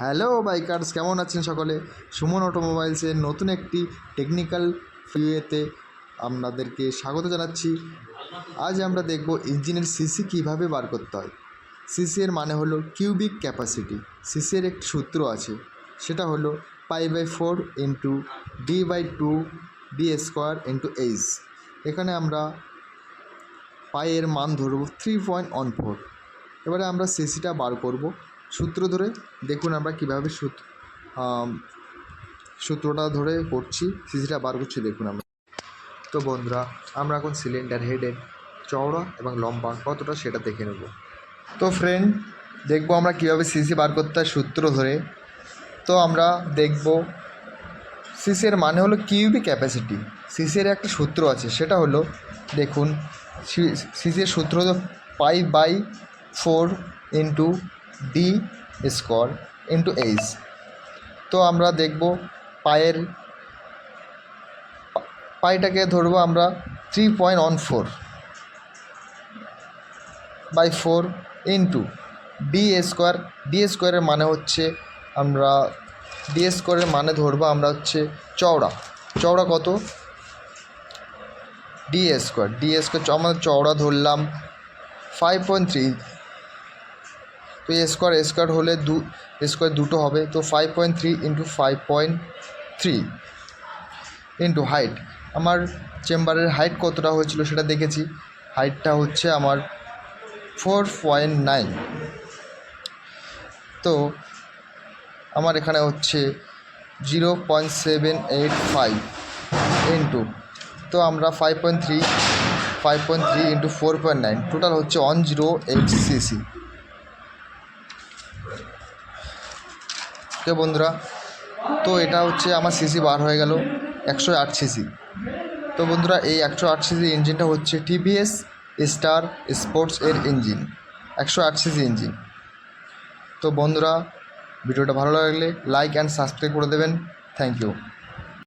Hello bikers, কেমন আছেন সকলে? সুমন অটোমোবাইলসের নতুন একটি টেকনিক্যাল ভিডিওতে আপনাদেরকে স্বাগত জানাচ্ছি। আজ আমরা দেখব ইঞ্জিনের সিসি কীভাবে বার করতে হয়। সিসি এর মানে হলো কিউবিক ক্যাপাসিটি। সিসি এর একটি সূত্র আছে, সেটা হলো π/4 into d/2 d² into H. এখানে আমরা পায়ের মান ধরব 3.14। এবারে আমরা সিসিটা বার করব সূত্র ধরে। দেখুন আমরা কীভাবে সূত্রটা ধরে করছি, সিসিটা বার করছি দেখুন আমরা। তো বন্ধুরা, আমরা এখন সিলিন্ডার হেডের চওড়া এবং লম্বা কতটা সেটা দেখে নেব। তো ফ্রেন্ড, দেখবো আমরা কীভাবে সিসি বার করতে হয় সূত্র ধরে। তো আমরা দেখব সিসি এর মানে হলো কিউবিক ক্যাপাসিটি। সিসি এর একটা সূত্র আছে, সেটা হলো দেখুন, সিসি এর সূত্র হলো π/4 ইন্টু d² ইন্টু এইচ। তো আমরা দেখব পাইটাকে ধরবো আমরা 3.14/4 ইন্টু d²। এর মানে হচ্ছে আমরা d² মানে ধরবো আমরা হচ্ছে চওড়া কত, d²। আমাদের চওড়া ধরলাম 5.3। তো স্কোয়ার হলে স্কোয়ার দুটো হবে, তো 5.3 ইন্টু 5.3 ইন্টু হাইট। আমার চেম্বারের হাইট কতটা হয়েছিল সেটা দেখেছি। হাইটটা হচ্ছে আমার 4.9। তো আমার এখানে হচ্ছে 0.785 ইন্টু, তো আমরা 5.3 ইন্টু 4.9, টোটাল হচ্ছে 108 সিসি। ওকে বন্ধুরা, তো এটা হচ্ছে আমার সিসি বার হয়ে গেল 108 সিসি। তো বন্ধুরা, এই 108 সিসি ইঞ্জিনটা হচ্ছে টিভিএস স্টার স্পোর্টস এর ইঞ্জিন, 108 সিসি ইঞ্জিন। তো বন্ধুরা, ভিডিওটা ভালো লাগলে লাইক অ্যান্ড সাবস্ক্রাইব করে দেবেন। Thank you.